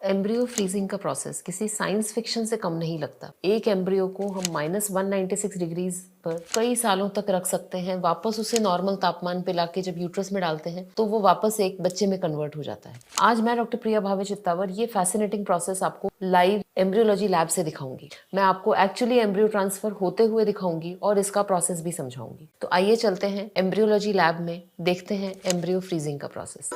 Embryo freezing का process किसी science fiction से कम नहीं लगता। एक एम्ब्रियो को हम -196 डिग्रीज पर कई सालों तक रख सकते हैं, वापस उसे नॉर्मल तापमान पे लाके जब यूट्रस में डालते हैं तो वो वापस एक बच्चे में कन्वर्ट हो जाता है। आज मैं डॉक्टर प्रिया भावे चित्तावर ये फैसिनेटिंग प्रोसेस आपको लाइव एम्ब्रियोलॉजी लैब से दिखाऊंगी। मैं आपको एक्चुअली एम्ब्रियो ट्रांसफर होते हुए दिखाऊंगी और इसका प्रोसेस भी समझाऊंगी। तो आइए चलते हैं एम्ब्रियोलॉजी लैब में, देखते हैं एम्ब्रियो फ्रीजिंग का प्रोसेस।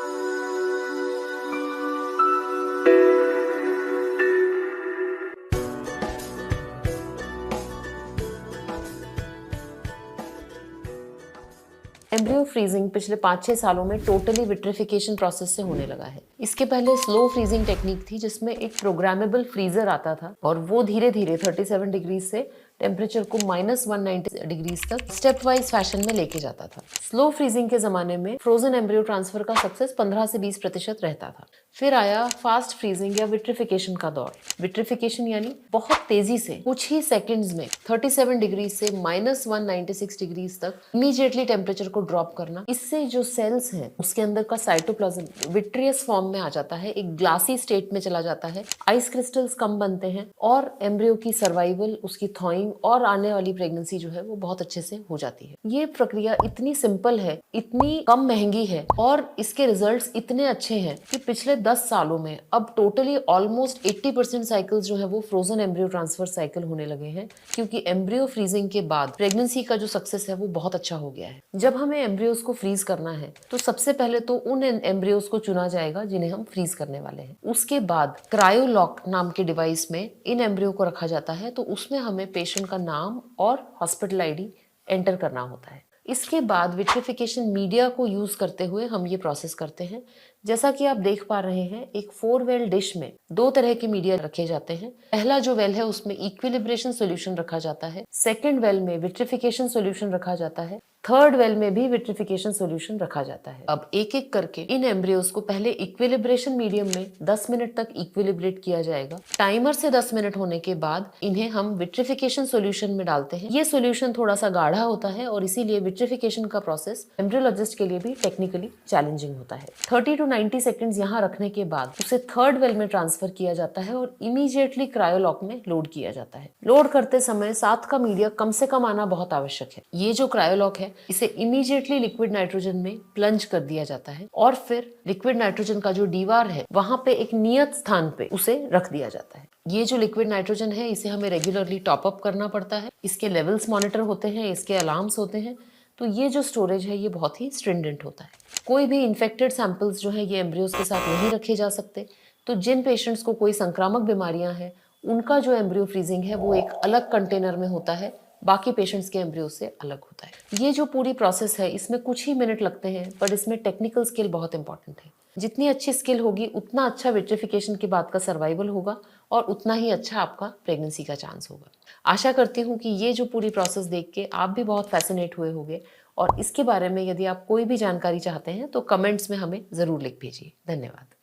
एम्ब्रियो फ्रीजिंग पिछले 5-6 सालों में टोटली विट्रिफिकेशन प्रोसेस से होने लगा है। इसके पहले स्लो फ्रीजिंग टेक्निक थी जिसमें एक प्रोग्रामेबल फ्रीजर आता था और वो धीरे धीरे 37 डिग्री से टेम्परेचर को -190 डिग्रीज तक स्टेप वाइज फैशन में लेके जाता था। स्लो फ्रीजिंग के जमाने में फ्रोजन एम्ब्रियो ट्रांसफर का सक्सेस 15 से 20% रहता था। फिर आया फास्ट फ्रीजिंग या विट्रिफिकेशन का दौर। विट्रिफिकेशन यानी बहुत तेजी से कुछ ही सेकंड्स में 37 डिग्री से -196 डिग्रीज तक इमीडिएटली टेम्परेचर को ड्रॉप करना। इससे जो सेल्स हैं उसके अंदर का साइटोप्लाज्म विट्रियस फॉर्म में आ जाता है, एक ग्लासी स्टेट में चला जाता है, आइस क्रिस्टल्स कम बनते हैं और एम्ब्रियो की सर्वाइवल, उसकी थॉइंग और आने वाली प्रेगनेंसी जो है वो बहुत अच्छे से हो जाती है। ये प्रक्रिया इतनी सिंपल है, इतनी कम महंगी है और इसके रिजल्ट्स इतने अच्छे हैं कि पिछले 10 सालों में अब टोटली ऑलमोस्ट 80% साइकिल्स जो है वो फ्रोजन एम्ब्रियो ट्रांसफर साइकिल होने लगे हैं, क्योंकि एम्ब्रियो फ्रीजिंग के बाद प्रेगनेंसी का जो सक्सेस है वो बहुत अच्छा हो गया है। जब हमें एम्ब्रियोज को फ्रीज करना है तो सबसे पहले तो उन एम्ब्रियोज को चुना जाएगा जिन्हें हम फ्रीज करने वाले हैं। उसके बाद क्रायोलॉक नाम के डिवाइस में इन एम्ब्रियो को रखा जाता है, तो उसमें हमें पेशेंट का नाम और हॉस्पिटल आईडी एंटर करना होता है। इसके बाद विट्रिफिकेशन मीडिया को यूज करते हुए हम ये प्रोसेस करते हैं। जैसा कि आप देख पा रहे हैं, एक 4 वेल डिश में 2 तरह के मीडिया रखे जाते हैं। पहला जो वेल है उसमें इक्विलिब्रेशन सॉल्यूशन रखा जाता है, सेकंड वेल में विट्रिफिकेशन सॉल्यूशन रखा जाता है, थर्ड वेल में भी विट्रिफिकेशन सॉल्यूशन रखा जाता है। अब एक एक करके इन एम्ब्रियोज को पहले इक्विलिब्रेशन मीडियम में 10 मिनट तक इक्विलिब्रेट किया जाएगा। टाइमर से 10 मिनट होने के बाद इन्हें हम विट्रिफिकेशन सॉल्यूशन में डालते हैं। ये सॉल्यूशन थोड़ा सा गाढ़ा होता है और इसीलिए विट्रिफिकेशन का प्रोसेस एम्ब्रियोलॉजिस्ट के लिए भी टेक्निकली चैलेंजिंग होता है। 30 to 90 सेकंड्स यहाँ रखने के बाद उसे थर्ड वेल में ट्रांसफर किया जाता है और इमीडिएटली क्रायोलॉक में लोड किया जाता है। लोड करते समय साथ का मीडिया कम से कम आना बहुत आवश्यक है। ये जो क्रायोलॉक है इसे इमीडिएटली लिक्विड नाइट्रोजन में प्लंज कर दिया जाता है और फिर लिक्विड नाइट्रोजन का जो दीवार है वहां पे एक नियत स्थान पे उसे रख दिया जाता है। ये जो लिक्विड नाइट्रोजन है इसे हमें रेगुलरली टॉप अप करना पड़ता है। इसके लेवल्स मॉनिटर होते हैं, इसके अलार्म्स होते हैं। तो ये जो स्टोरेज है ये बहुत ही स्ट्रिंडेंट होता है। कोई भी इन्फेक्टेड सैंपल्स जो है ये एम्ब्रियोज के साथ नहीं रखे जा सकते। तो जिन पेशेंट्स को कोई संक्रामक बीमारियां हैं उनका जो एम्ब्रियो फ्रीजिंग है वो एक अलग कंटेनर में होता है, बाकी पेशेंट्स के एम्ब्रियो से अलग होता है। ये जो पूरी प्रोसेस है इसमें कुछ ही मिनट लगते हैं, पर इसमें टेक्निकल स्किल बहुत इंपॉर्टेंट है। जितनी अच्छी स्किल होगी उतना अच्छा विट्रिफिकेशन के बाद का सर्वाइवल होगा और उतना ही अच्छा आपका प्रेगनेंसी का चांस होगा। आशा करती हूँ कि ये जो पूरी प्रोसेस देख के आप भी बहुत फैसिनेट हुए होंगे और इसके बारे में यदि आप कोई भी जानकारी चाहते हैं तो कमेंट्स में हमें ज़रूर लिख भेजिए। धन्यवाद।